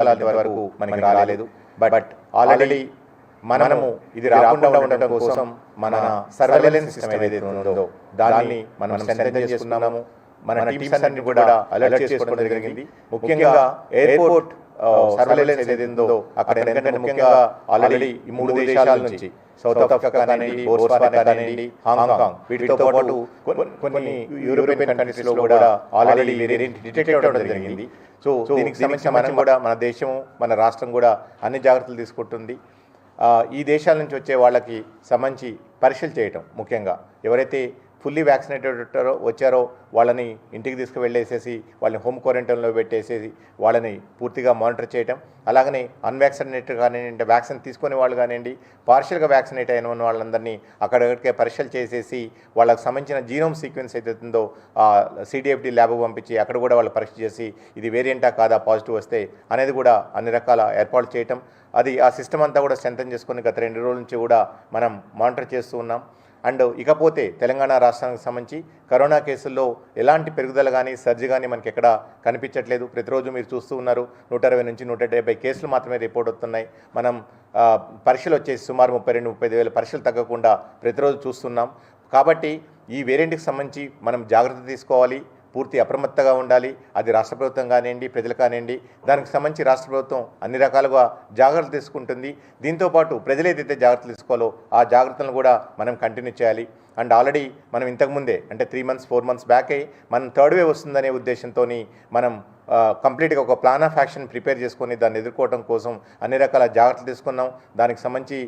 వరకు మనకి రాలేదు. బట్ ఆల్రెడీ మనము ఇది రాకుండా ఉండటం కోసం మన సర్వేలెన్స్ సిస్టమ్ ఏదైతే ఉందో దాన్ని మనం స్ట్రెంథెన్ చేసుకున్నాము. మన టీమ్స్ అన్ని కూడా అలర్ట్ చేసుకోవడం జరిగింది. ముఖ్యంగా ఎయిర్పోర్ట్ సర్వేలెన్స్ ఏదైతే ఉందో అక్కడ ఎందుకంటే ముఖ్యంగా ఆల్రెడీ ఈ 3 దేశాల నుంచి సౌత్ ఆఫ్రికా కానివ్వండి, బోట్స్వానా కానివ్వండి, హాంకాంగ్ వీటితో పాటు కొన్ని యూరోపియన్ కంట్రీస్లో కూడా ఆల్రెడీ వేరియంట్ డిటెక్ట్ అవ్వడం జరిగింది. సో దీనికి సంబంధించి మనం కూడా మన దేశం మన రాష్ట్రం కూడా అన్ని జాగ్రత్తలు తీసుకుంటుంది. ఈ దేశాల నుంచి వచ్చే వాళ్ళకి సంబంధించి పరీక్షలు చేయటం, ముఖ్యంగా ఎవరైతే ఫుల్లీ వ్యాక్సినేటెడ్ వచ్చారో వాళ్ళని ఇంటికి తీసుకువెళ్ళేసేసి వాళ్ళని హోమ్ క్వారంటైన్లో పెట్టేసేసి వాళ్ళని పూర్తిగా మానిటర్ చేయటం. అలాగనే అన్వ్యాక్సినేటెడ్ కానివ్వండి, వ్యాక్సిన్ తీసుకునే వాళ్ళు కానివ్వండి, పార్షియల్గా వ్యాక్సినేట్ అయిన వాళ్ళందరినీ అక్కడికే పరీక్షలు చేసేసి వాళ్ళకి సంబంధించిన జీనోమ్ సీక్వెన్స్ ఏదైతుందో సిడిఎఫ్డి ల్యాబ్కు పంపించి అక్కడ కూడా వాళ్ళు పరీక్ష చేసి ఇది వేరియంటా కాదా, పాజిటివ్ వస్తే అనేది కూడా అన్ని రకాల ఏర్పాట్లు చేయటం. అది ఆ సిస్టమ్ అంతా కూడా స్ట్రెంథెన్ చేసుకొని గత 2 రోజుల నుంచి కూడా మనం మానిటర్ చేస్తూ ఉన్నాం. అండ్ ఇకపోతే తెలంగాణ రాష్ట్రానికి సంబంధించి కరోనా కేసుల్లో ఎలాంటి పెరుగుదల కానీ సర్జీ కానీ మనకి ఎక్కడ కనిపించట్లేదు. ప్రతిరోజు మీరు చూస్తూ ఉన్నారు 160 నుంచి 170 కేసులు మాత్రమే రిపోర్ట్ అవుతున్నాయి. మనం పరీక్షలు వచ్చేసి సుమారు 32-35 పరీక్షలు తగ్గకుండా ప్రతిరోజు చూస్తున్నాం. కాబట్టి ఈ వేరియంట్కి సంబంధించి మనం జాగ్రత్త తీసుకోవాలి, పూర్తి అప్రమత్తగా ఉండాలి. అది రాష్ట్ర ప్రభుత్వం కానివ్వండి, ప్రజలు కానివ్వండి, దానికి సంబంధించి రాష్ట్ర ప్రభుత్వం అన్ని రకాలుగా జాగ్రత్తలు తీసుకుంటుంది. దీంతోపాటు ప్రజలు ఏదైతే జాగ్రత్తలు తీసుకోవాలో ఆ జాగ్రత్తలను కూడా మనం కంటిన్యూ చేయాలి. అండ్ ఆల్రెడీ మనం ఇంతకుముందే అంటే 3 months 4 months బ్యాకే మనం థర్డ్ వేవ్ వస్తుందనే ఉద్దేశంతో మనం కంప్లీట్గా ఒక ప్లాన్ ఆఫ్ యాక్షన్ ప్రిపేర్ చేసుకొని దాన్ని ఎదుర్కోవడం కోసం అన్ని రకాల జాగ్రత్తలు తీసుకున్నాం. దానికి సంబంధించి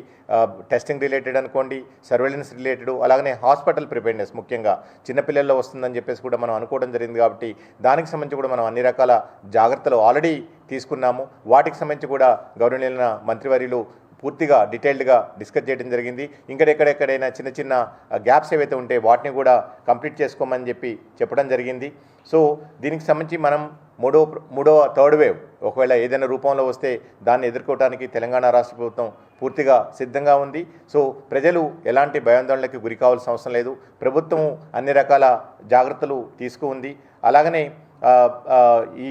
టెస్టింగ్ రిలేటెడ్ అనుకోండి, సర్వేలెన్స్ రిలేటెడ్, అలాగనే హాస్పిటల్ ప్రిపేర్నెస్, ముఖ్యంగా చిన్నపిల్లల్లో వస్తుందని చెప్పేసి కూడా మనం అనుకోవడం జరిగింది. కాబట్టి దానికి సంబంధించి కూడా మనం అన్ని రకాల జాగ్రత్తలు ఆల్రెడీ తీసుకున్నాము. వాటికి సంబంధించి కూడా గౌరవనీయులైన మంత్రివర్యులు పూర్తిగా డీటెయిల్డ్గా డిస్కస్ చేయడం జరిగింది. ఎక్కడైనా చిన్న చిన్న గ్యాప్స్ ఏవైతే ఉంటే వాటిని కూడా కంప్లీట్ చేసుకోమని చెప్పడం జరిగింది. సో దీనికి సంబంధించి మనం థర్డ్ వేవ్ ఒకవేళ ఏదైనా రూపంలో వస్తే దాన్ని ఎదుర్కోవడానికి తెలంగాణ రాష్ట్ర ప్రభుత్వం పూర్తిగా సిద్ధంగా ఉంది. సో ప్రజలు ఎలాంటి భయాందోళనకి గురి కావాల్సిన అవసరం లేదు. ప్రభుత్వం అన్ని రకాల జాగ్రత్తలు తీసుకుంది. అలాగనే ఈ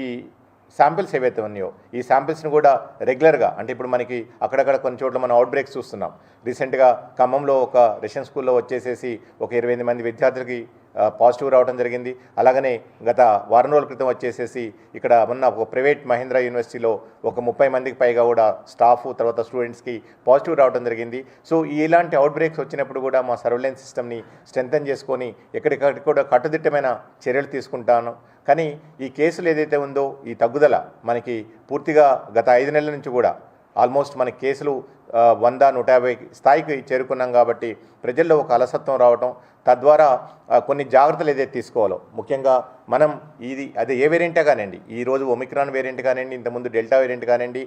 శాంపిల్స్ ఏవైతే ఉన్నాయో ఈ శాంపిల్స్ని కూడా రెగ్యులర్గా, అంటే ఇప్పుడు మనకి అక్కడక్కడ కొన్ని చోట్ల మనం అవుట్ బ్రేక్స్ చూస్తున్నాం. రీసెంట్గా ఖమ్మంలో ఒక రష్యన్ స్కూల్లో వచ్చేసేసి ఒక 28 మంది విద్యార్థులకి పాజిటివ్ రావడం జరిగింది. అలాగనే గత వారం రోజుల క్రితం వచ్చేసేసి ఇక్కడ మొన్న ఒక ప్రైవేట్ మహేంద్ర యూనివర్సిటీలో ఒక 30 మందికి పైగా కూడా స్టాఫ్ తర్వాత స్టూడెంట్స్కి పాజిటివ్ రావడం జరిగింది. సో ఇలాంటి అవుట్ బ్రేక్స్ వచ్చినప్పుడు కూడా మా సర్వేలెన్స్ సిస్టమ్ని స్ట్రెంథెన్ చేసుకొని ఎక్కడికక్కడ కూడా కట్టుదిట్టమైన చర్యలు తీసుకుంటాను. కానీ ఈ కేసులు ఏదైతే ఉందో ఈ తగ్గుదల మనకి పూర్తిగా గత 5 నెలల నుంచి కూడా ఆల్మోస్ట్ మన కేసులు 100-150 స్థాయికి చేరుకున్నాం. కాబట్టి ప్రజల్లో ఒక అలసత్వం రావటం, తద్వారా కొన్ని జాగ్రత్తలు ఏదైతే తీసుకోవాలో, ముఖ్యంగా మనం అదే ఏ వేరియంటే కానివ్వండి, ఈరోజు ఒమిక్రాన్ వేరియంట్ కానివ్వండి, ఇంతకుముందు డెల్టా వేరియంట్ కానివ్వండి,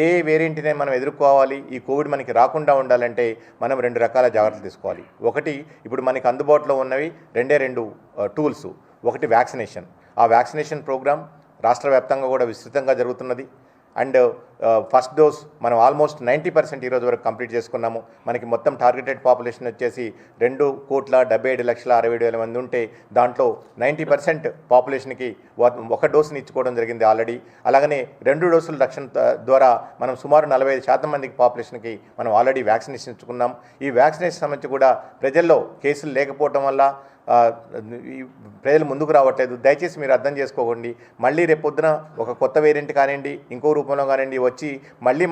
ఏ వేరియంట్నే మనం ఎదుర్కోవాలి, ఈ కోవిడ్ మనకి రాకుండా ఉండాలంటే మనం 2 రకాల జాగ్రత్తలు తీసుకోవాలి. ఒకటి, ఇప్పుడు మనకి అందుబాటులో ఉన్నవి 2 టూల్స్. ఒకటి వ్యాక్సినేషన్. ఆ వ్యాక్సినేషన్ ప్రోగ్రామ్ రాష్ట్ర వ్యాప్తంగా కూడా విస్తృతంగా జరుగుతున్నది. అండ్ ఫస్ట్ డోస్ మనం ఆల్మోస్ట్ 90% ఈరోజు వరకు కంప్లీట్ చేసుకున్నాము. మనకి మొత్తం టార్గెటెడ్ పాపులేషన్ వచ్చేసి 2,77,67,60,000 మంది ఉంటే దాంట్లో 90% పాపులేషన్కి 1 డోసుని ఇచ్చుకోవడం జరిగింది ఆల్రెడీ. అలాగనే 2 డోసుల రక్షణ ద్వారా మనం సుమారు 45% మందికి పాపులేషన్కి మనం ఆల్రెడీ వ్యాక్సినేషన్ ఇచ్చుకున్నాం. ఈ వ్యాక్సినేషన్ సంబంధించి కూడా ప్రజల్లో కేసులు లేకపోవడం వల్ల ప్రజలు ముందుకు రావట్లేదు. దయచేసి మీరు అర్థం చేసుకోకండి. మళ్ళీ రేపొద్దున ఒక కొత్త వేరియంట్ కానివ్వండి, ఇంకో రూపంలో కానివ్వండి వచ్చి మళ్ళీ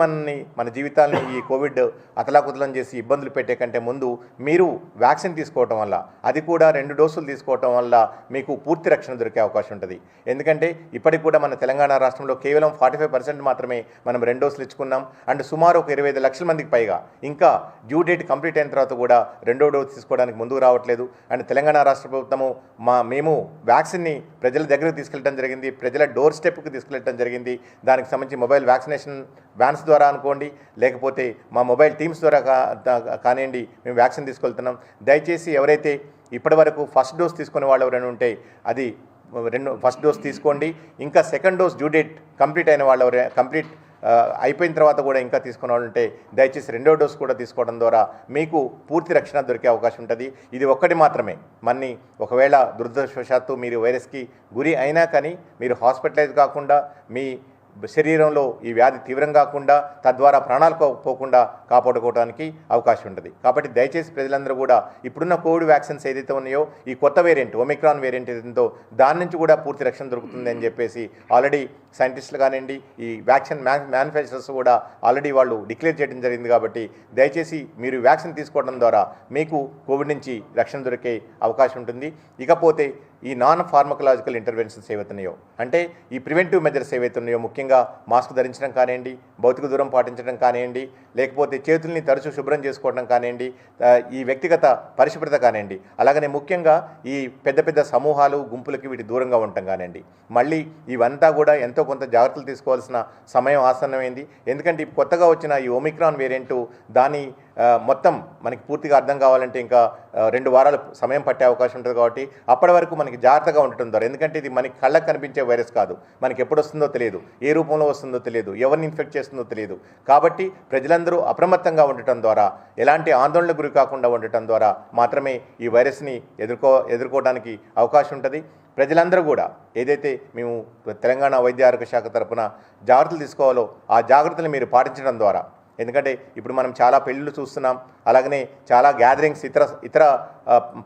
మన జీవితాలని ఈ కోవిడ్ అతలాకుతలం చేసి ఇబ్బందులు పెట్టే కంటే ముందు మీరు వ్యాక్సిన్ తీసుకోవటం వల్ల, అది కూడా 2 డోసులు తీసుకోవటం వల్ల మీకు పూర్తి రక్షణ దొరికే అవకాశం ఉంటుంది. ఎందుకంటే ఇప్పటికి కూడా మన తెలంగాణ రాష్ట్రంలో కేవలం 45% మాత్రమే మనం 2 డోసులు ఇచ్చుకున్నాం. అండ్ సుమారు ఒక 25 లక్షల మందికి పైగా ఇంకా డ్యూ డేట్ కంప్లీట్ అయిన తర్వాత కూడా 2వ డోసు తీసుకోవడానికి ముందుకు రావట్లేదు. అండ్ తెలంగాణ రాష్ట్ర ప్రభుత్వము మేము వ్యాక్సిన్ని ప్రజల దగ్గరకు తీసుకెళ్ళడం జరిగింది, ప్రజల డోర్ స్టెప్కి తీసుకెళ్ళడం జరిగింది. దానికి సంబంధించి మొబైల్ వ్యాక్సినేషన్ వ్యాన్స్ ద్వారా అనుకోండి, లేకపోతే మా మొబైల్ టీమ్స్ ద్వారా కానివ్వండి మేము వ్యాక్సిన్ తీసుకెళ్తున్నాం. దయచేసి ఎవరైతే ఇప్పటివరకు ఫస్ట్ డోస్ తీసుకునే వాళ్ళు ఎవరైనా ఉంటే అది ఫస్ట్ డోస్ తీసుకోండి. ఇంకా second dose due date complete అయిన వాళ్ళు కంప్లీట్ అయిపోయిన తర్వాత కూడా ఇంకా తీసుకున్న వాళ్ళు ఉంటే దయచేసి 2వ డోస్ కూడా తీసుకోవడం ద్వారా మీకు పూర్తి రక్షణ దొరికే అవకాశం ఉంటుంది. ఇది ఒక్కటి మాత్రమే. ఒకవేళ దురదృష్టవశాత్తు మీరు వైరస్కి గురి అయినా కానీ మీరు హాస్పిటలైజ్ కాకుండా మీ శరీరంలో ఈ వ్యాధి తీవ్రం కాకుండా తద్వారా ప్రాణాలు పోకుండా కాపాడుకోవడానికి అవకాశం ఉంటుంది. కాబట్టి దయచేసి ప్రజలందరూ కూడా ఇప్పుడున్న కోవిడ్ వ్యాక్సిన్స్ ఏదైతే ఉన్నాయో ఈ కొత్త వేరియంట్ ఒమిక్రాన్ వేరియంట్ ఏదైతే దాని నుంచి కూడా పూర్తి రక్షణ దొరుకుతుంది అని చెప్పేసి ఆల్రెడీ సైంటిస్టులు కానివ్వండి, ఈ వ్యాక్సిన్ మ్యానుఫ్యాక్చరర్స్ కూడా ఆల్రెడీ వాళ్ళు డిక్లేర్ చేయడం జరిగింది. కాబట్టి దయచేసి మీరు వ్యాక్సిన్ తీసుకోవడం ద్వారా మీకు కోవిడ్ నుంచి రక్షణ దొరికే అవకాశం ఉంటుంది. ఇకపోతే ఈ నాన్ ఫార్మకలాజికల్ ఇంటర్వెన్షన్స్ ఏవైతున్నాయో అంటే ఈ ప్రివెంటివ్ మెజర్స్ ఏవైతున్నాయో ముఖ్యంగా మాస్క్ ధరించడం కానివ్వండి, భౌతిక దూరం పాటించడం కానివ్వండి, లేకపోతే చేతుల్ని తరచూ శుభ్రం చేసుకోవడం కానివ్వండి, ఈ వ్యక్తిగత పరిశుభ్రత కానివ్వండి, అలాగనే ముఖ్యంగా ఈ పెద్ద పెద్ద సమూహాలు గుంపులకి వీటి దూరంగా ఉండటం కానివ్వండి, మళ్ళీ ఇవంతా కూడా ఎంతో కొంత జాగ్రత్తలు తీసుకోవాల్సిన సమయం ఆసన్నమైంది. ఎందుకంటే కొత్తగా వచ్చిన ఈ ఒమిక్రాన్ వేరియంట్ దాని మొత్తం మనకి పూర్తిగా అర్థం కావాలంటే ఇంకా 2 వారాలు సమయం పట్టే అవకాశం ఉంటుంది. కాబట్టి అప్పటి వరకు మనకి జాగ్రత్తగా ఉండటం ద్వారా, ఎందుకంటే ఇది మనకి కళ్ళకు కనిపించే వైరస్ కాదు, మనకి ఎప్పుడు వస్తుందో తెలియదు, ఏ రూపంలో వస్తుందో తెలియదు, ఎవరిని ఇన్ఫెక్ట్ చేస్తుందో తెలియదు. కాబట్టి ప్రజలందరూ అప్రమత్తంగా ఉండటం ద్వారా, ఎలాంటి ఆందోళనకు గురి కాకుండా ఉండటం ద్వారా మాత్రమే ఈ వైరస్ని ఎదుర్కోవడానికి అవకాశం ఉంటుంది. ప్రజలందరూ కూడా ఏదైతే మేము తెలంగాణ వైద్య ఆరోగ్య శాఖ తరఫున జాగ్రత్తలు తీసుకోవాలో ఆ జాగ్రత్తలు మీరు పాటించడం ద్వారా, ఎందుకంటే ఇప్పుడు మనం చాలా పెళ్ళిళ్ళు చూస్తున్నాం, అలాగనే చాలా గ్యాదరింగ్స్ ఇతర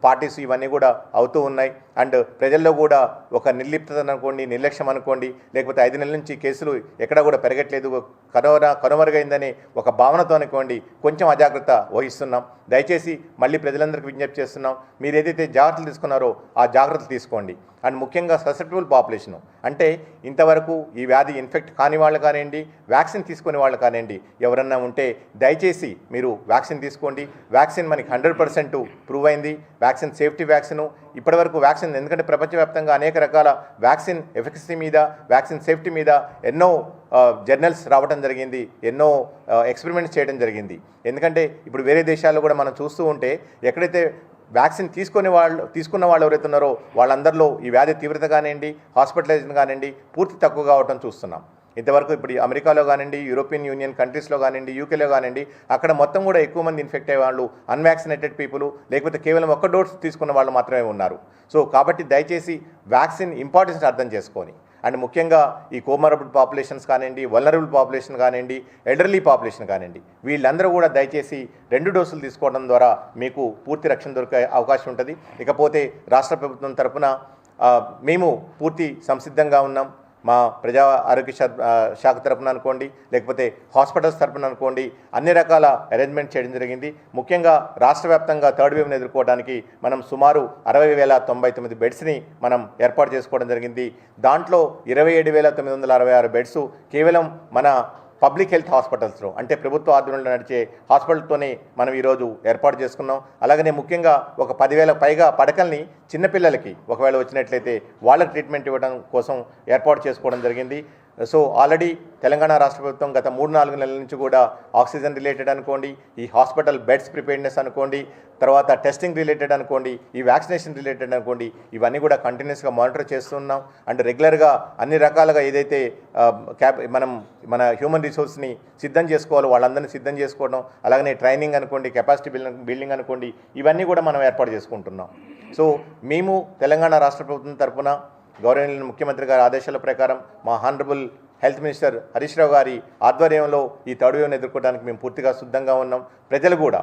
పార్టీస్ ఇవన్నీ కూడా అవుతూ ఉన్నాయి. అండ్ ప్రజల్లో కూడా ఒక నిర్లిప్తత అనుకోండి, నిర్లక్ష్యం అనుకోండి, లేకపోతే 5 నెలల నుంచి కేసులు ఎక్కడా కూడా పెరగట్లేదు, కనుమరుగైందనే ఒక భావనతో అనుకోండి కొంచెం అజాగ్రత్త వహిస్తున్నాం. దయచేసి మళ్ళీ ప్రజలందరికీ విజ్ఞప్తి చేస్తున్నాం, మీరు ఏదైతే జాగ్రత్తలు తీసుకున్నారో ఆ జాగ్రత్తలు తీసుకోండి. అండ్ ముఖ్యంగా ససెప్టబుల్ పాపులేషను అంటే ఇంతవరకు ఈ వ్యాధి ఇన్ఫెక్ట్ కాని వాళ్ళు కానివ్వండి, వ్యాక్సిన్ తీసుకునే వాళ్ళు కానివ్వండి, ఎవరన్నా ఉంటే దయచేసి మీరు వ్యాక్సిన్ తీసుకోండి. వ్యాక్సిన్ మనకి 100% ప్రూవ్ అయింది. వ్యాక్సిన్ సేఫ్టీ వ్యాక్సిన్ ఇప్పటివరకు వ్యాక్సిన్, ఎందుకంటే ప్రపంచవ్యాప్తంగా అనేక రకాల వ్యాక్సిన్ ఎఫికసీ మీద, వ్యాక్సిన్ సేఫ్టీ మీద ఎన్నో జర్నల్స్ రావడం జరిగింది, ఎన్నో ఎక్స్పెరిమెంట్స్ చేయడం జరిగింది. ఎందుకంటే ఇప్పుడు వేరే దేశాల్లో కూడా మనం చూస్తూ ఉంటే ఎక్కడైతే వ్యాక్సిన్ తీసుకున్న వాళ్ళు ఎవరైతే ఉన్నారో వాళ్ళందరిలో ఈ వ్యాధి తీవ్రత కానివ్వండి, హాస్పిటలైజేషన్ కానివ్వండి పూర్తి తక్కువగా అవటం చూస్తున్నాం. ఇంతవరకు ఇప్పుడు అమెరికాలో కానివ్వండి, యూరోపియన్ యూనియన్ కంట్రీస్లో కానివ్వండి, యూకేలో కానివ్వండి, అక్కడ మొత్తం కూడా ఎక్కువ మంది ఇన్ఫెక్ట్ అయ్యే వాళ్ళు అన్వాక్సినేటెడ్ పీపుల్, లేకపోతే కేవలం 1 డోస్ తీసుకున్న వాళ్ళు మాత్రమే ఉన్నారు. సో కాబట్టి దయచేసి వ్యాక్సిన్ ఇంపార్టెన్స్ అర్థం చేసుకొని, అండ్ ముఖ్యంగా ఈ కోమార్బిడ్ పాపులేషన్స్ కానివ్వండి, వల్నరబుల్ పాపులేషన్ కానివ్వండి, ఎల్డర్లీ పాపులేషన్ కానివ్వండి, వీళ్ళందరూ కూడా దయచేసి 2 డోసులు తీసుకోవడం ద్వారా మీకు పూర్తి రక్షణ దొరికే అవకాశం ఉంటుంది. ఇకపోతే రాష్ట్ర ప్రభుత్వం తరఫున మేము పూర్తి సంసిద్ధంగా ఉన్నాం. మా ప్రజా ఆరోగ్య శాఖ తరఫున అనుకోండి, లేకపోతే హాస్పిటల్స్ తరఫున అనుకోండి, అన్ని రకాల అరేంజ్మెంట్ చేయడం జరిగింది. ముఖ్యంగా రాష్ట్ర వ్యాప్తంగా థర్డ్ వేవ్ని ఎదుర్కోవడానికి మనం సుమారు 60,099 బెడ్స్ని మనం ఏర్పాటు చేసుకోవడం జరిగింది. దాంట్లో 27,966 బెడ్స్ కేవలం మన పబ్లిక్ హెల్త్ హాస్పిటల్స్లో అంటే ప్రభుత్వ ఆధ్వర్యంలో నడిచే హాస్పిటల్తోనే మనం ఈరోజు ఏర్పాటు చేసుకున్నాం. అలాగనే ముఖ్యంగా ఒక 10,000 పైగా పడకల్ని చిన్నపిల్లలకి ఒకవేళ వచ్చినట్లయితే వాళ్ళకి ట్రీట్మెంట్ ఇవ్వడం కోసం ఏర్పాటు చేసుకోవడం జరిగింది. సో ఆల్రెడీ తెలంగాణ రాష్ట్ర ప్రభుత్వం గత 3-4 నెలల నుంచి కూడా ఆక్సిజన్ రిలేటెడ్ అనుకోండి, ఈ హాస్పిటల్ బెడ్స్ ప్రిపేర్డ్నెస్ అనుకోండి, తర్వాత టెస్టింగ్ రిలేటెడ్ అనుకోండి, ఈ వ్యాక్సినేషన్ రిలేటెడ్ అనుకోండి, ఇవన్నీ కూడా కంటిన్యూస్గా మానిటర్ చేస్తున్నాం. అండ్ రెగ్యులర్గా అన్ని రకాలుగా ఏదైతే మన హ్యూమన్ రిసోర్స్ని సిద్ధం చేసుకోవాలో వాళ్ళందరినీ సిద్ధం చేసుకోవడం, అలాగనే ట్రైనింగ్ అనుకోండి, కెపాసిటీ బిల్డింగ్ అనుకోండి, ఇవన్నీ కూడా మనం ఏర్పాటు చేసుకుంటున్నాం. సో మేము తెలంగాణ రాష్ట్ర ప్రభుత్వం తరఫున గౌరవనీయులైన ముఖ్యమంత్రి గారి ఆదేశాల ప్రకారం మా honourable health minister Harish Rao గారి ఆధ్వర్యంలో ఈ థర్డ్ వేవ్ని ఎదుర్కోవడానికి మేము పూర్తిగా సిద్ధంగా ఉన్నాం. ప్రజలు కూడా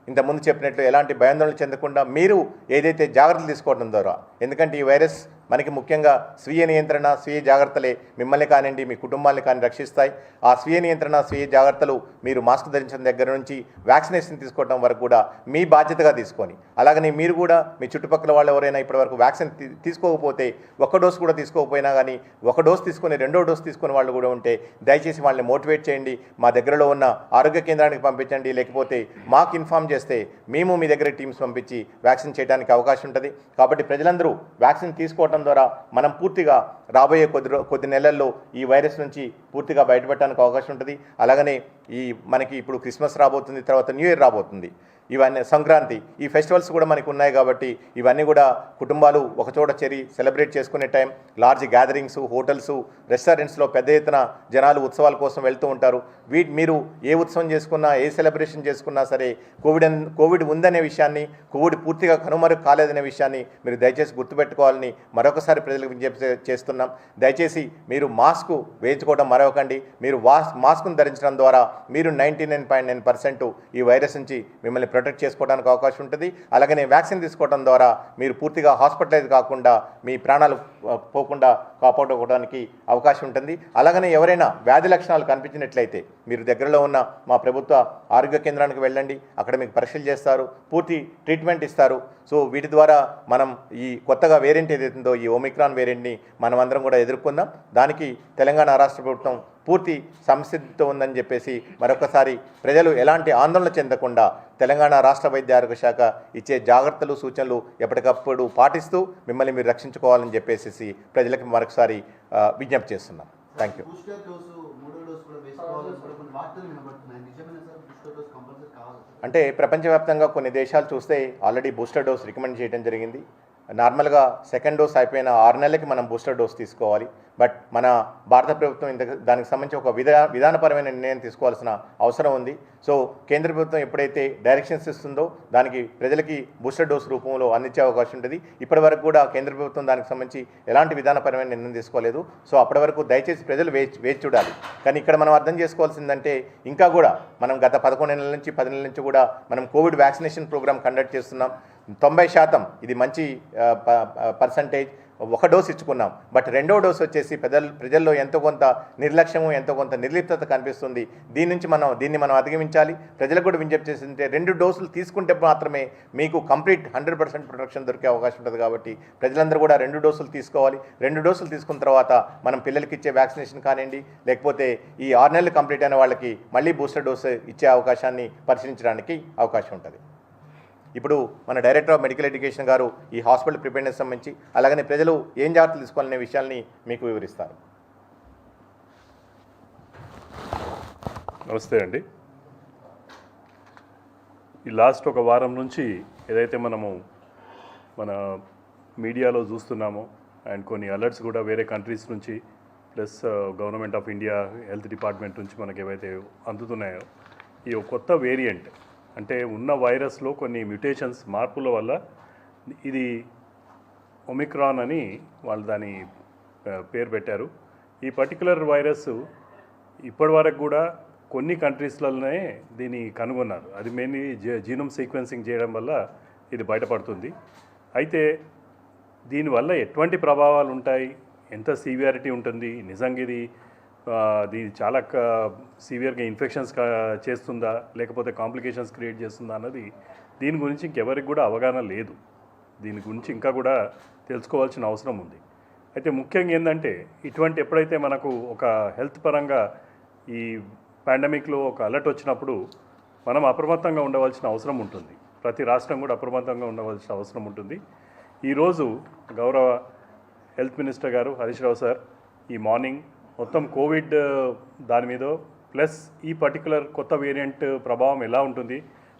ఇంతకుముందు చెప్పినట్లు ఎలాంటి భయాందోళన చెందకుండా మీరు ఏదైతే జాగ్రత్తలు తీసుకోవడం ద్వారా, ఎందుకంటే ఈ వైరస్ మనకి ముఖ్యంగా స్వీయ నియంత్రణ, స్వీయ జాగ్రత్తలే మిమ్మల్ని కానివ్వండి, మీ కుటుంబాన్ని కానీ రక్షిస్తాయి. ఆ స్వీయ నియంత్రణ, స్వీయ జాగ్రత్తలు మీరు మాస్క్ ధరించడం దగ్గర నుంచి వ్యాక్సినేషన్ తీసుకోవడం వరకు కూడా మీ బాధ్యతగా తీసుకొని, అలాగనే మీరు కూడా మీ చుట్టుపక్కల వాళ్ళు ఎవరైనా ఇప్పటివరకు వ్యాక్సిన్ తీసుకోకపోతే, 1 డోస్ కూడా తీసుకోకపోయినా కానీ 1 డోస్ తీసుకొని 2వ డోస్ తీసుకునే వాళ్ళు కూడా ఉంటే దయచేసి వాళ్ళని మోటివేట్ చేయండి. మా దగ్గరలో ఉన్న ఆరోగ్య కేంద్రానికి పంపించండి, లేకపోతే మాకు ఇన్ఫామ్ చేస్తే మేము మీ దగ్గర టీమ్స్ పంపించి వ్యాక్సిన్ చేయడానికి అవకాశం ఉంటుంది. కాబట్టి ప్రజలందరూ వ్యాక్సిన్ తీసుకోవడం ద్వారా మనం పూర్తిగా రాబోయే కొద్ది నెలల్లో ఈ వైరస్ నుంచి పూర్తిగా బయటపడడానికి అవకాశం ఉంటుంది. అలాగనే మనకి ఇప్పుడు క్రిస్మస్ రాబోతుంది, తర్వాత న్యూ ఇయర్ రాబోతుంది. ఇవన్నీ సంక్రాంతి, ఈ ఫెస్టివల్స్ కూడా మనకు ఉన్నాయి కాబట్టి ఇవన్నీ కూడా కుటుంబాలు ఒకచోట చేరి సెలబ్రేట్ చేసుకునే టైం. లార్జ్ గ్యాదరింగ్స్, హోటల్స్, రెస్టారెంట్స్లో పెద్ద ఎత్తున జనాలు ఉత్సవాల కోసం వెళ్తూ ఉంటారు. మీరు ఏ ఉత్సవం చేసుకున్నా, ఏ సెలబ్రేషన్ చేసుకున్నా సరే కోవిడ్ ఉందనే విషయాన్ని, కోవిడ్ పూర్తిగా కనుమరుగు కాలేదనే విషయాన్ని మీరు దయచేసి గుర్తుపెట్టుకోవాలని మరొకసారి ప్రజలకు విజ్ఞప్తి చేస్తున్నాం. దయచేసి మీరు మాస్క్ వేయించుకోవడం మరొకండి. మీరు మాస్క్ను ధరించడం ద్వారా మీరు 99.9% ఈ వైరస్ నుంచి మిమ్మల్ని ప్రొటెక్ట్ చేసుకోవడానికి అవకాశం ఉంటుంది. అలాగనే వ్యాక్సిన్ తీసుకోవడం ద్వారా మీరు పూర్తిగా హాస్పిటలైజ్ కాకుండా మీ ప్రాణాలు పోకుండా కాపాడుకోవడానికి అవకాశం ఉంటుంది. అలాగనే ఎవరైనా వ్యాధి లక్షణాలు కనిపించినట్లయితే మీరు దగ్గరలో ఉన్న మా ప్రభుత్వ ఆరోగ్య కేంద్రానికి వెళ్ళండి. అక్కడ మీకు పరీక్షలు చేస్తారు, పూర్తి ట్రీట్మెంట్ ఇస్తారు. సో వీటి ద్వారా మనం ఈ కొత్తగా వేరియంట్ ఏదైతుందో ఈ ఒమిక్రాన్ వేరియంట్ని మనం అందరం కూడా ఎదుర్కొందాం. దానికి తెలంగాణ రాష్ట్ర ప్రభుత్వం పూర్తి సంసిద్ధతో ఉందని చెప్పేసి మరొకసారి ప్రజలు ఎలాంటి ఆందోళన చెందకుండా తెలంగాణ రాష్ట్ర వైద్య ఆరోగ్య శాఖ ఇచ్చే జాగ్రత్తలు, సూచనలు ఎప్పటికప్పుడు పాటిస్తూ మిమ్మల్ని మీరు రక్షించుకోవాలని చెప్పేసి ప్రజలకు మరొకసారి విజ్ఞప్తి చేస్తున్నాం. Thank you. అంటే ప్రపంచవ్యాప్తంగా కొన్ని దేశాలు చూస్తే ఆల్రెడీ బూస్టర్ డోస్ రికమెండ్ చేయడం జరిగింది. నార్మల్గా సెకండ్ డోస్ అయిపోయిన 6 నెలలకి మనం బూస్టర్ డోస్ తీసుకోవాలి. బట్ మన భారత ప్రభుత్వం దానికి సంబంధించి ఒక విధానపరమైన నిర్ణయం తీసుకోవాల్సిన అవసరం ఉంది. సో కేంద్ర ప్రభుత్వం ఎప్పుడైతే డైరెక్షన్స్ ఇస్తుందో దానికి ప్రజలకి బూస్టర్ డోస్ రూపంలో అందించే అవకాశం ఉంటుంది. ఇప్పటి వరకు కూడా కేంద్ర ప్రభుత్వం దానికి సంబంధించి ఎలాంటి విధానపరమైన నిర్ణయం తీసుకోలేదు. సో అప్పటి వరకు దయచేసి ప్రజలు వేచి చూడాలి. కానీ ఇక్కడ మనం అర్థం చేసుకోవాల్సిందంటే ఇంకా కూడా మనం గత 11 నెలల నుంచి 10 నెలల నుంచి కూడా మనం కోవిడ్ వ్యాక్సినేషన్ ప్రోగ్రామ్ కండక్ట్ చేస్తున్నాం. 90% ఇది మంచి పర్సంటేజ్. ఒక డోస్ ఇచ్చుకున్నాం. బట్ రెండో డోస్ వచ్చేసి ప్రజల్లో ఎంతో కొంత నిర్లక్ష్యము, ఎంతో కొంత నిర్లిప్తత కనిపిస్తుంది. దీన్ని మనం అధిగమించాలి. ప్రజలకు కూడా విజ్ఞప్తి చేసిందంటే 2 డోసులు తీసుకుంటే మాత్రమే మీకు కంప్లీట్ 100% ప్రొటెక్షన్ దొరికే అవకాశం ఉంటుంది. కాబట్టి ప్రజలందరూ కూడా 2 డోసులు తీసుకోవాలి. 2 డోసులు తీసుకున్న తర్వాత మనం పిల్లలకి ఇచ్చే వ్యాక్సినేషన్ కానివ్వండి, లేకపోతే ఈ 6 నెలలు కంప్లీట్ అయిన వాళ్ళకి మళ్ళీ బూస్టర్ డోసు ఇచ్చే అవకాశాన్ని పరిశీలించడానికి అవకాశం ఉంటుంది. ఇప్పుడు మన డైరెక్టర్ ఆఫ్ మెడికల్ ఎడ్యుకేషన్ గారు ఈ హాస్పిటల్ ప్రిపేర్నెస్ సంబంధించి అలాగనే ప్రజలు ఏం జాగ్రత్తలు తీసుకోవాలనే విషయాల్ని మీకు వివరిస్తారు. నమస్తే అండి. ఈ లాస్ట్ ఒక వారం నుంచి ఏదైతే మనము మన మీడియాలో చూస్తున్నామో అండ్ కొన్ని అలర్ట్స్ కూడా వేరే కంట్రీస్ నుంచి plus government of India health department నుంచి మనకి ఏవైతే అందుతున్నాయో ఈ కొత్త వేరియంట్ అంటే ఉన్న వైరస్లో కొన్ని మ్యుటేషన్స్ మార్పుల వల్ల ఇది ఒమిక్రాన్ అని వాళ్ళు దాని పేరు పెట్టారు. ఈ పర్టికులర్ వైరస్ ఇప్పటివరకు కూడా కొన్ని కంట్రీస్లలోనే దీన్ని కనుగొన్నారు. అది మెయిన్లీ జీనోమ్ సీక్వెన్సింగ్ చేయడం వల్ల ఇది బయటపడుతుంది. అయితే దీనివల్ల ఎటువంటి ప్రభావాలు ఉంటాయి, ఎంత సివియారిటీ ఉంటుంది, నిజంగా ఇది చాలా సివియర్గా ఇన్ఫెక్షన్స్ చేస్తుందా లేకపోతే కాంప్లికేషన్స్ క్రియేట్ చేస్తుందా అన్నది దీని గురించి ఇంకెవరికి కూడా అవగాహన లేదు. దీని గురించి ఇంకా కూడా తెలుసుకోవాల్సిన అవసరం ఉంది. అయితే ముఖ్యంగా ఏంటంటే ఇటువంటి ఎప్పుడైతే మనకు ఒక హెల్త్ పరంగా ఈ పాండమిక్లో ఒక అలర్ట్ వచ్చినప్పుడు మనం అప్రమత్తంగా ఉండవలసిన అవసరం ఉంటుంది. ప్రతి రాష్ట్రం కూడా అప్రమత్తంగా ఉండవలసిన అవసరం ఉంటుంది. ఈరోజు గౌరవ హెల్త్ మినిస్టర్ గారు హరీష్ రావు సార్ ఈ మార్నింగ్ మొత్తం కోవిడ్ దాని మీద ప్లస్ ఈ పర్టికులర్ కొత్త వేరియంట్ ప్రభావం ఎలా ఉంటుంది,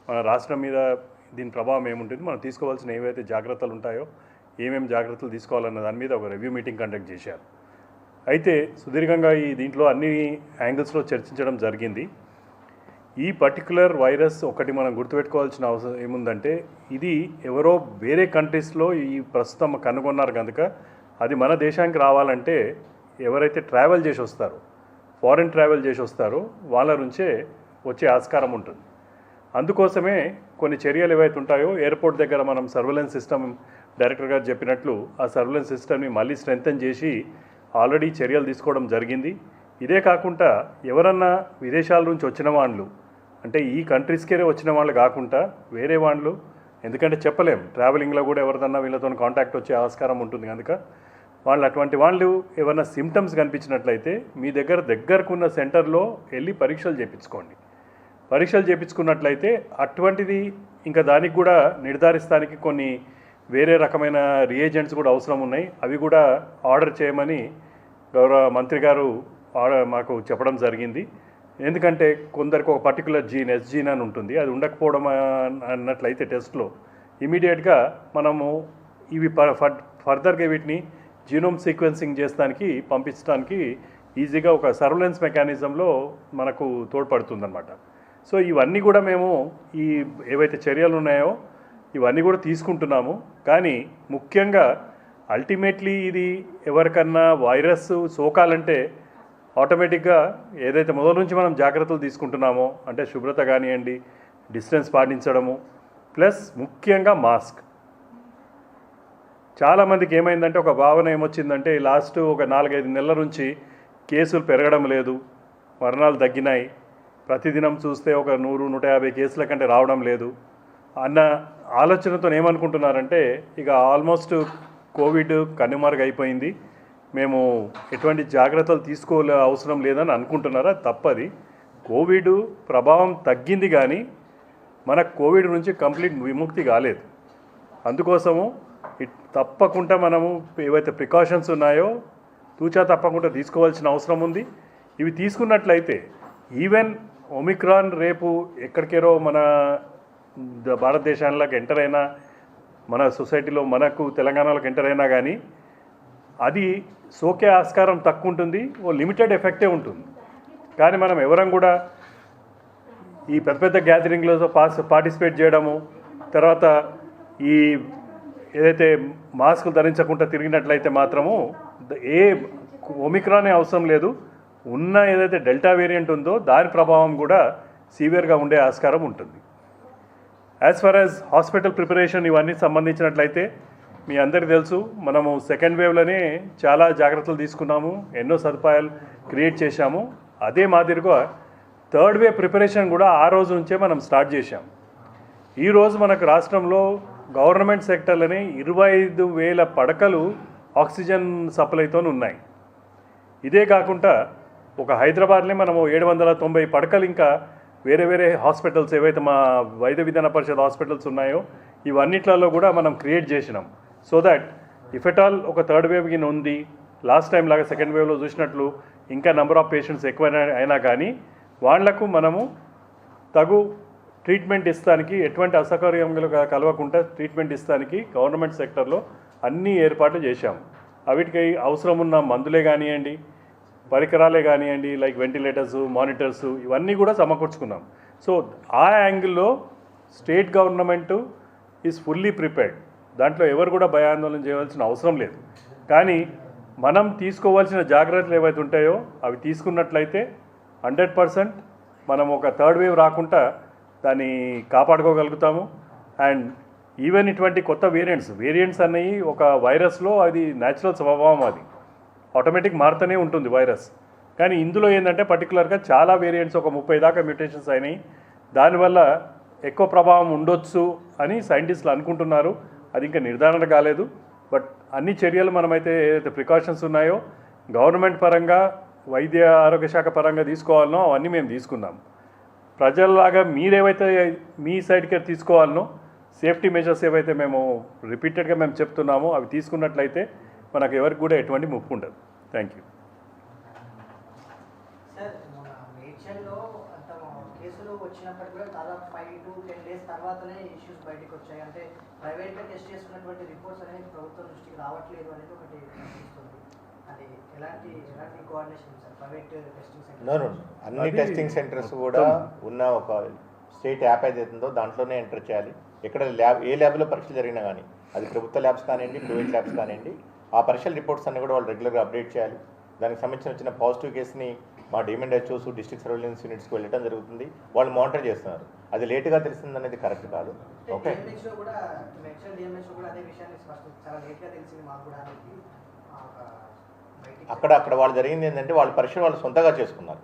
మన రాష్ట్రం మీద దీని ప్రభావం ఏముంటుంది, మనం తీసుకోవాల్సిన ఏవైతే జాగ్రత్తలు ఉంటాయో ఏమేమి జాగ్రత్తలు తీసుకోవాలన్న దాని మీద ఒక రివ్యూ మీటింగ్ కండక్ట్ చేశారు. అయితే సుదీర్ఘంగా ఈ దీంట్లో అన్ని యాంగిల్స్లో చర్చించడం జరిగింది. ఈ పర్టికులర్ వైరస్ ఒకటి మనం గుర్తుపెట్టుకోవాల్సిన అవసరం ఏముందంటే ఇది ఎవరో వేరే కంట్రీస్లో ఈ ప్రస్తుతం కనుగొన్నారు కనుక అది మన దేశానికి రావాలంటే ఎవరైతే ట్రావెల్ చేసి వస్తారో, ఫారెన్ ట్రావెల్ చేసి వస్తారో వాళ్ళ నుంచే వచ్చే ఆస్కారం ఉంటుంది. అందుకోసమే కొన్ని చర్యలు ఏవైతే ఉంటాయో ఎయిర్పోర్ట్ దగ్గర మనం సర్వేలెన్స్ సిస్టమ్ డైరెక్టర్ గారు చెప్పినట్లు ఆ సర్వేలెన్స్ సిస్టమ్ని మళ్ళీ స్ట్రెంథెన్ చేసి ఆల్రెడీ చర్యలు తీసుకోవడం జరిగింది. ఇదే కాకుండా ఎవరన్నా విదేశాల నుంచి వచ్చిన వాళ్ళు అంటే ఈ కంట్రీస్కే వచ్చిన వాళ్ళు కాకుండా వేరే వాళ్ళు, ఎందుకంటే చెప్పలేం ట్రావెలింగ్లో కూడా ఎవరిదన్నా వీళ్ళతో కాంటాక్ట్ వచ్చే ఆస్కారం ఉంటుంది కనుక వాళ్ళు అటువంటి వాళ్ళు ఏమైనా సిమ్టమ్స్ కనిపించినట్లయితే మీ దగ్గరకున్న సెంటర్లో వెళ్ళి పరీక్షలు చేయించుకోండి. పరీక్షలు చేయించుకున్నట్లయితే అటువంటిది ఇంకా దానికి కూడా నిర్ధారిస్తానికి కొన్ని వేరే రకమైన రియేజెంట్స్ కూడా అవసరం ఉన్నాయి. అవి కూడా ఆర్డర్ చేయమని గౌరవ మంత్రి గారు మాకు చెప్పడం జరిగింది. ఎందుకంటే కొందరికి ఒక పర్టికులర్ జీన్ ఎస్ జీన్ అని ఉంటుంది, అది ఉండకపోవడం అన్నట్లయితే టెస్ట్లో ఇమీడియట్గా మనము ఇవి ఫర్దర్గా వీటిని జీనోమ్ సీక్వెన్సింగ్ చేస్తానికి పంపించడానికి ఈజీగా ఒక సర్వలెన్స్ మెకానిజంలో మనకు తోడ్పడుతుందన్నమాట. సో ఇవన్నీ కూడా మేము ఈ ఏవైతే చర్యలు ఉన్నాయో ఇవన్నీ కూడా తీసుకుంటున్నాము. కానీ ముఖ్యంగా అల్టిమేట్లీ ఇది ఎవరికన్నా వైరస్ సోకాలంటే ఆటోమేటిక్గా ఏదైతే మొదటి నుంచి మనం జాగ్రత్తలు తీసుకుంటున్నామో అంటే శుభ్రత కానివ్వండి, డిస్టెన్స్ పాటించడము, ప్లస్ ముఖ్యంగా మాస్క్. చాలామందికి ఏమైందంటే ఒక భావన ఏమొచ్చిందంటే లాస్ట్ ఒక 4-5 నెలల నుంచి కేసులు పెరగడం లేదు, మరణాలు తగ్గినాయి, ప్రతిదినం చూస్తే ఒక 100-150 కేసుల కంటే రావడం లేదు అన్న ఆలోచనతో ఏమనుకుంటున్నారంటే ఇక ఆల్మోస్ట్ కోవిడ్ కనుమరుగైపోయింది, మేము ఎటువంటి జాగ్రత్తలు తీసుకోలే అవసరం లేదని అనుకుంటున్నారా? తప్పది. కోవిడ్ ప్రభావం తగ్గింది కానీ మనకు కోవిడ్ నుంచి కంప్లీట్ విముక్తి కాలేదు. అందుకోసము తప్పకుండా మనము ఏవైతే ప్రికాషన్స్ ఉన్నాయో తూచా తప్పకుండా తీసుకోవాల్సిన అవసరం ఉంది. ఇవి తీసుకున్నట్లయితే ఈవెన్ ఒమిక్రాన్ రేపు ఎక్కడికేరో మన భారతదేశానికి ఎంటర్ అయినా, మన సొసైటీలో మనకు తెలంగాణలోకి ఎంటర్ అయినా కానీ అది సోకే ఆస్కారం తక్కువ ఉంటుంది, ఓ లిమిటెడ్ ఎఫెక్టే ఉంటుంది. కానీ మనం ఎవరం కూడా ఈ పెద్ద పెద్ద గ్యాదరింగ్లో పార్టిసిపేట్ చేయడము, తర్వాత ఈ ఏదైతే మాస్కులు ధరించకుండా తిరిగినట్లయితే మాత్రము ఏ ఒమిక్రానే అవసరం లేదు, ఉన్న ఏదైతే డెల్టా వేరియంట్ ఉందో దాని ప్రభావం కూడా సివియర్గా ఉండే ఆస్కారం ఉంటుంది. As far as hospital preparation ఇవన్నీ సంబంధించినట్లయితే మీ అందరికీ తెలుసు, మనము సెకండ్ వేవ్లోనే చాలా జాగ్రత్తలు తీసుకున్నాము, ఎన్నో సదుపాయాలు క్రియేట్ చేశాము. అదే మాదిరిగా థర్డ్ వేవ్ ప్రిపరేషన్ కూడా ఆ రోజు నుంచే మనం స్టార్ట్ చేశాం. ఈరోజు మనకు రాష్ట్రంలో గవర్నమెంట్ సెక్టర్లోనే 25,000 పడకలు ఆక్సిజన్ సప్లైతో ఉన్నాయి. ఇదే కాకుండా ఒక హైదరాబాద్లో మనము 790 పడకలు ఇంకా వేరే వేరే హాస్పిటల్స్ ఏవైతే మా వైద్య విధాన పరిషత్ హాస్పిటల్స్ ఉన్నాయో ఇవన్నిట్లలో కూడా మనం క్రియేట్ చేసినాం. So that if at all ఒక థర్డ్ వేవ్ కింద ఉంది, లాస్ట్ టైం లాగా సెకండ్ వేవ్లో చూసినట్లు ఇంకా నెంబర్ ఆఫ్ పేషెంట్స్ ఎక్కువ అయినా కానీ వాళ్లకు మనము తగు ట్రీట్మెంట్ ఇస్తానికి, ఎటువంటి అసౌకర్యములు కలవకుండా ట్రీట్మెంట్ ఇస్తానికి గవర్నమెంట్ సెక్టర్లో అన్ని ఏర్పాట్లు చేశాము. వీటికి అవసరం ఉన్న మందులే కానివ్వండి, పరికరాలే కానివ్వండి, లైక్ వెంటిలేటర్స్, మానిటర్స్ ఇవన్నీ కూడా సమకూర్చుకున్నాం. సో ఆ యాంగిల్లో state government is fully prepared. దాంట్లో ఎవరు కూడా భయాందోళన చేయవలసిన అవసరం లేదు. కానీ మనం తీసుకోవాల్సిన జాగ్రత్తలు ఏవైతే ఉంటాయో అవి తీసుకున్నట్లయితే 100% మనం ఒక థర్డ్ వేవ్ రాకుండా దాన్ని కాపాడుకోగలుగుతాము. అండ్ ఈవెన్ ఇటువంటి కొత్త వేరియంట్స్ అనేవి ఒక వైరస్లో అది న్యాచురల్ స్వభావం, అది ఆటోమేటిక్ మారుతూనే ఉంటుంది వైరస్. కానీ ఇందులో ఏంటంటే పర్టికులర్గా చాలా వేరియంట్స్ ఒక 30 దాకా మ్యూటేషన్స్ అయినాయి. దానివల్ల ఎక్కువ ప్రభావం ఉండొచ్చు అని సైంటిస్టులు అనుకుంటున్నారు. అది ఇంకా నిర్ధారణ కాలేదు. బట్ అన్ని చర్యలు మనమైతే ఏదైతే ప్రికాషన్స్ ఉన్నాయో గవర్నమెంట్ పరంగా, వైద్య ఆరోగ్య శాఖ పరంగా తీసుకోవాలనో అవన్నీ మేము తీసుకున్నాం. ప్రజల్లాగా మీరేవైతే మీ సైడ్కి తీసుకోవాలనో సేఫ్టీ మెజర్స్ ఏవైతే మేము రిపీటెడ్గా మేము చెప్తున్నామో అవి తీసుకున్నట్లయితే మనకు ఎవరికి కూడా ఎటువంటి ముప్పు ఉండదు. Thank you. సార్, మన మేడ్చల్లో అంత కేసులు వచ్చినప్పటికీ కూడా దాదాపు 5 to 10 డేస్ తర్వాతనే ఇష్యూస్ బయటకు వచ్చాయి. అంటే ప్రైవేట్గా టెస్ట్ చేసుకున్నటువంటి రిపోర్ట్స్ అనేది ప్రభుత్వం దృష్టికి రావట్లేదు అనేది ఒకటి కనిపిస్తుంది. అది ఎలాంటి coordination sir private testing centre? అన్ని టెస్టింగ్ సెంటర్స్ కూడా ఉన్న ఒక స్టేట్ యాప్ ఏదైతుందో దాంట్లోనే ఎంటర్ చేయాలి. ఎక్కడ ఏ ల్యాబ్లో పరీక్షలు జరిగినా కానీ, అది ప్రభుత్వ ల్యాబ్స్ కానివ్వండి, ప్రైవేట్ ల్యాబ్స్ కానివ్వండి, ఆ పరీక్షల రిపోర్ట్స్ అన్ని కూడా వాళ్ళు రెగ్యులర్గా అప్డేట్ చేయాలి. దానికి సంబంధించిన వచ్చిన పాజిటివ్ కేసుని మా డిఎంఎండ్హెచ్ఓస్, డిస్ట్రిక్ట్ సర్వేలెన్స్ యూనిట్స్కి వెళ్ళడం జరుగుతుంది. వాళ్ళు మానిటర్ చేస్తున్నారు. అది లేటుగా తెలిసింది అనేది కరెక్ట్ కాదు. ఓకే, అక్కడ వాళ్ళు జరిగింది ఏంటంటే వాళ్ళ పరీక్షలు వాళ్ళు సొంతగా చేసుకున్నారు,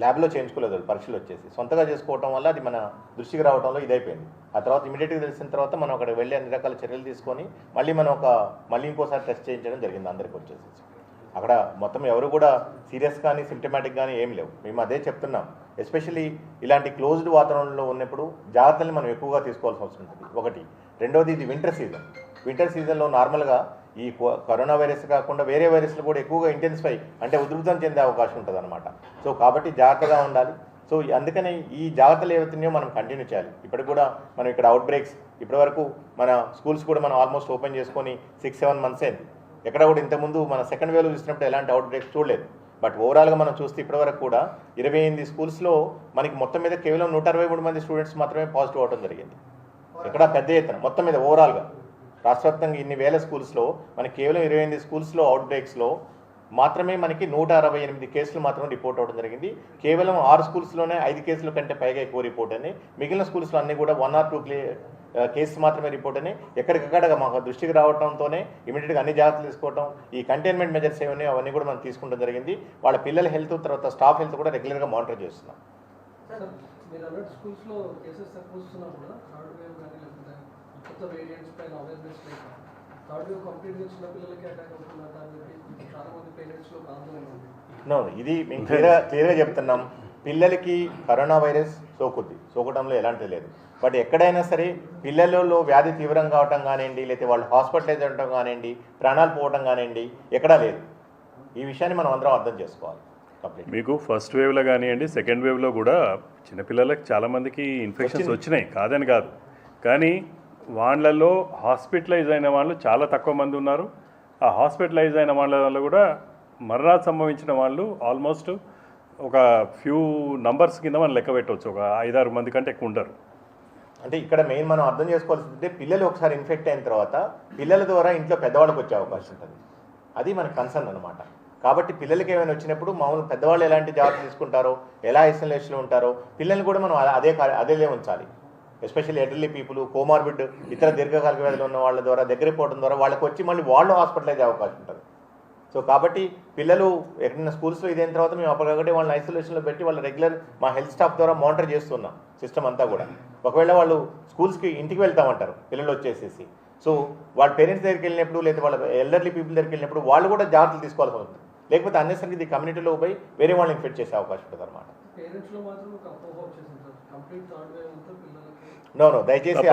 ల్యాబ్లో చేయించుకోలేదు. వాళ్ళు పరీక్షలు వచ్చేసి సొంతగా చేసుకోవడం వల్ల అది మన దృష్టికి రావడంలో ఇదైపోయింది. ఆ తర్వాత ఇమీడియట్గా తెలిసిన తర్వాత మనం అక్కడికి వెళ్ళి అన్ని రకాల చర్యలు తీసుకొని మళ్ళీ ఇంకోసారి టెస్ట్ చేయించడం జరిగింది అందరికి వచ్చేసి. అక్కడ మొత్తం ఎవరు కూడా సీరియస్ కానీ సిమ్టమాటిక్ కానీ ఏం లేవు. మేము అదే చెప్తున్నాం. ఎస్పెషల్లీ ఇలాంటి క్లోజ్డ్ వాతావరణంలో ఉన్నప్పుడు జాగ్రత్తల్ని మనం ఎక్కువగా తీసుకోవాల్సిన అవసరం ఉంటుంది. ఒకటి. రెండవది, ఇది వింటర్ సీజన్. వింటర్ సీజన్లో నార్మల్గా ఈ కరోనా వైరస్ కాకుండా వేరే వైరస్లు కూడా ఎక్కువగా ఇంటెన్సిఫై అంటే ఉధృతం చెందే అవకాశం ఉంటుంది అనమాట. సో కాబట్టి జాగ్రత్తగా ఉండాలి. సో అందుకనే ఈ జాగ్రత్తలు ఏవైతున్నాయో మనం కంటిన్యూ చేయాలి. ఇప్పటికి కూడా మనం ఇక్కడ అవుట్ బ్రేక్స్ ఇప్పటి వరకు మన స్కూల్స్ కూడా మనం ఆల్మోస్ట్ ఓపెన్ చేసుకొని 6-7 months అయింది. ఎక్కడ కూడా ఇంతకుముందు మన సెకండ్ వేవ్లో చూసినప్పుడు ఎలాంటి అవుట్ బ్రేక్స్ చూడలేదు. బట్ ఓవరాల్గా మనం చూస్తే ఇప్పటివరకు కూడా 28 స్కూల్స్లో మనకి మొత్తం మీద కేవలం 163 మంది స్టూడెంట్స్ మాత్రమే పాజిటివ్ అవడం జరిగింది. ఇక్కడ పెద్ద ఎత్తున మొత్తం మీద ఓవరాల్గా రాష్ట్ర వ్యాప్తంగా ఇన్ని వేల స్కూల్స్లో మనకి కేవలం 28 స్కూల్స్లో అవుట్ బ్రేక్స్లో మాత్రమే మనకి 168 కేసులు మాత్రం రిపోర్ట్ అవ్వడం జరిగింది. కేవలం 6 స్కూల్స్లోనే 5 కేసుల కంటే పైగా ఎక్కువ రిపోర్ట్ అని, మిగిలిన స్కూల్స్లో అన్నీ కూడా 1 or 2 కేసెస్ మాత్రమే రిపోర్ట్ అని ఎక్కడికక్కడ మాకు దృష్టికి రావడంతోనే ఇమీడియట్గా అన్ని జాగ్రత్తలు తీసుకోవడం, ఈ కంటైన్మెంట్ మెజర్స్ ఏమన్నాయో అవన్నీ కూడా మనం తీసుకుంటం జరిగింది. వాళ్ళ పిల్లల హెల్త్ తర్వాత స్టాఫ్ హెల్త్ కూడా రెగ్యులర్గా మానిటర్ చేస్తున్నాం. మీరు అన్నట్టు స్కూల్స్లో కేసెస్ తక్కువ వస్తున్నా కూడా థర్డ్ వేవ్ కానీ లేకపోతే కొత్త వేరియంట్స్ పైన అవేర్నెస్ లేక థర్డ్ వేవ్ కంప్లీట్గా చిన్న పిల్లలకి అటాక్ అవుతున్నారు. దాన్ని చాలా మంది పేరెంట్స్లో ఆందోళన ఉంది. నో, ఇది మేము క్లియర్గా చెప్తున్నాం. పిల్లలకి కరోనా వైరస్ సోకటంలో ఎలాంటిది లేదు. బట్ ఎక్కడైనా సరే పిల్లలలో వ్యాధి తీవ్రంగా కావటం కానివ్వండి, లేకపోతే వాళ్ళు హాస్పిటలైజ్ అవ్వడం కానివ్వండి, ప్రాణాలు పోవడం కానివ్వండి, ఎక్కడా లేదు. ఈ విషయాన్ని మనం అందరం అర్థం చేసుకోవాలి. కంప్లీట్ మీకు ఫస్ట్ వేవ్లో కానివ్వండి, సెకండ్ వేవ్లో కూడా చిన్నపిల్లలకు చాలామందికి ఇన్ఫెక్షన్స్ వచ్చినాయి, కాదని కాదు. కానీ వాళ్ళల్లో హాస్పిటలైజ్ అయిన వాళ్ళు చాలా తక్కువ మంది ఉన్నారు. ఆ హాస్పిటలైజ్ అయిన వాళ్ళ వల్ల కూడా మరణాలు సంభవించిన వాళ్ళు ఆల్మోస్ట్ ఒక ఫ్యూ నంబర్స్ కింద మనం లెక్క పెట్టవచ్చు. ఒక 5-6 మంది కంటే ఎక్కువ ఉండరు. అంటే ఇక్కడ మెయిన్ మనం అర్థం చేసుకోవాల్సిందంటే పిల్లలు ఒకసారి ఇన్ఫెక్ట్ అయిన తర్వాత పిల్లల ద్వారా ఇంట్లో పెద్దవాళ్ళకి వచ్చే అవకాశం ఉంటుంది. అది మనకు కన్సర్న్ అనమాట. కాబట్టి పిల్లలకి ఏమైనా వచ్చినప్పుడు మామూలు పెద్దవాళ్ళు ఎలాంటి జాగ్రత్తలు తీసుకుంటారో, ఎలా ఐసోలేషన్లో ఉంటారో, పిల్లల్ని కూడా మనం అదేలే ఉంచాలి. ఎస్పెషల్లీ ఎల్డర్లీ పీపుల్, కోమార్బిడ్, ఇతర దీర్ఘకాలిక వ్యాధులు ఉన్న వాళ్ళ ద్వారా దగ్గరికి పోవడం ద్వారా వాళ్ళకి వచ్చి మళ్ళీ వాళ్ళు హాస్పిటలైజ్ అయ్యే అవకాశం ఉంటుంది. సో కాబట్టి పిల్లలు ఎక్కడైనా స్కూల్స్లో ఇదైన తర్వాత మేము అప్పటికక్కడే వాళ్ళని ఐసోలేషన్లో పెట్టి వాళ్ళ రెగ్యులర్ మా హెల్త్ స్టాఫ్ ద్వారా మానిటర్ చేస్తున్నాం సిస్టమ్ అంతా కూడా. ఒకవేళ వాళ్ళు స్కూల్స్కి ఇంటికి వెళ్తామంటారు పిల్లలు వచ్చేసేసి, సో వాళ్ళ పేరెంట్స్ దగ్గరికి వెళ్ళినప్పుడు లేదా వాళ్ళ ఎల్డర్లీ పీపుల్ దగ్గరికి వెళ్ళినప్పుడు వాళ్ళు కూడా జాగ్రత్తలు తీసుకోవాల్సి ఉంటుంది. లేకపోతే అన్నెసరికి ఇది కమ్యూనిటీలో పోయి వేరే వాళ్ళని ఇన్ఫెక్ట్ చేసే అవకాశం ఉంటుంది అనమాట. నో, దయచేసి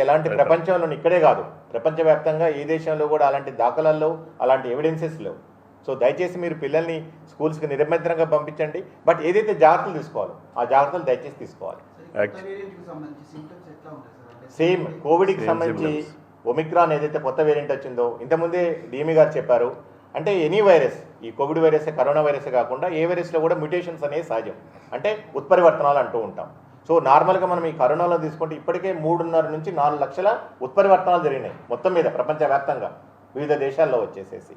ఎలాంటి ప్రపంచంలో ఇక్కడే కాదు, ప్రపంచవ్యాప్తంగా ఏ దేశంలో కూడా అలాంటి దాఖలాల్లో అలాంటి ఎవిడెన్సెస్ లేవు. సో దయచేసి మీరు పిల్లల్ని స్కూల్స్కి నిరభ్యంతరంగా పంపించండి. బట్ ఏదైతే జాగ్రత్తలు తీసుకోవాలో ఆ జాగ్రత్తలు దయచేసి తీసుకోవాలి. సేమ్ కోవిడ్కి సంబంధించి ఒమిక్రాన్ ఏదైతే కొత్త వేరియంట్ వచ్చిందో ఇంతకుముందే డిఎంఈ గారు చెప్పారు. అంటే ఎనీ వైరస్, ఈ కోవిడ్ వైరస్, కరోనా వైరస్ కాకుండా ఏ వైరస్లో కూడా మ్యుటేషన్స్ అనేవి సహజం, అంటే ఉత్పరివర్తనాలు అంటూ ఉంటాం. సో నార్మల్గా మనం ఈ కరోనాలో తీసుకుంటే ఇప్పటికే 3.5 నుంచి 4 లక్షల ఉత్పరివర్తనాలు జరిగినాయి మొత్తం మీద ప్రపంచవ్యాప్తంగా వివిధ దేశాల్లో వచ్చేసేసి.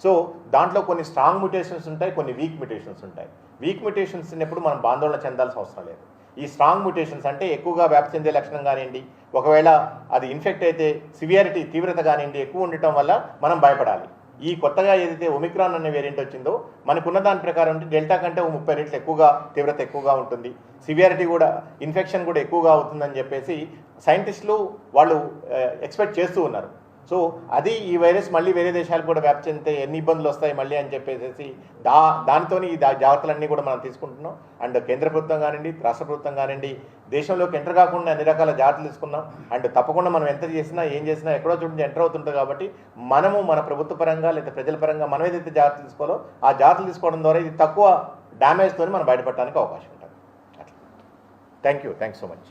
సో దాంట్లో కొన్ని స్ట్రాంగ్ మ్యుటేషన్స్ ఉంటాయి, కొన్ని వీక్ మ్యుటేషన్స్ ఉంటాయి. వీక్ మ్యుటేషన్స్ ఉన్నప్పుడు మనం ఆందోళన చెందాల్సిన అవసరం లేదు. ఈ స్ట్రాంగ్ మ్యుటేషన్స్ అంటే ఎక్కువగా వ్యాప్తి చెందే లక్షణం కానివ్వండి, ఒకవేళ అది ఇన్ఫెక్ట్ అయితే సివియారిటీ తీవ్రత కానివ్వండి ఎక్కువ ఉండటం వల్ల మనం భయపడాలి. ఈ కొత్తగా ఏదైతే ఒమిక్రాన్ అనే వేరియంట్ వచ్చిందో మనకున్న దాని ప్రకారం అంటే డెల్టా కంటే 30 రెట్లు ఎక్కువగా తీవ్రత ఎక్కువగా ఉంటుంది, సివియారిటీ కూడా ఇన్ఫెక్షన్ కూడా ఎక్కువగా అవుతుందని చెప్పేసి సైంటిస్టులు వాళ్ళు ఎక్స్పెక్ట్ చేస్తూ ఉన్నారు. సో అది ఈ వైరస్ మళ్ళీ వేరే దేశాలకు కూడా వ్యాప్తి చెందితే ఎన్ని ఇబ్బందులు వస్తాయి మళ్ళీ అని చెప్పేసి దానితో ఈ జాగ్రత్తలన్నీ కూడా మనం తీసుకుంటున్నాం. అండ్ కేంద్ర ప్రభుత్వం కానివ్వండి, రాష్ట్ర ప్రభుత్వం కానివ్వండి, దేశంలోకి ఎంటర్ కాకుండా అన్ని రకాల జాగ్రత్తలు తీసుకున్నాం. అండ్ తప్పకుండా మనం ఎంత చేసినా ఏం చేసినా ఎక్కడో చూడండి ఎంటర్ అవుతుంటుంది. కాబట్టి మనము మన ప్రభుత్వ పరంగా లేదా ప్రజల పరంగా మనం ఏదైతే జాగ్రత్తలు తీసుకోవాలో ఆ జాగ్రత్తలు తీసుకోవడం ద్వారా ఇది తక్కువ డ్యామేజ్తో మనం బయటపడడానికి అవకాశం ఉంటుంది. అట్లా. Thank you so much.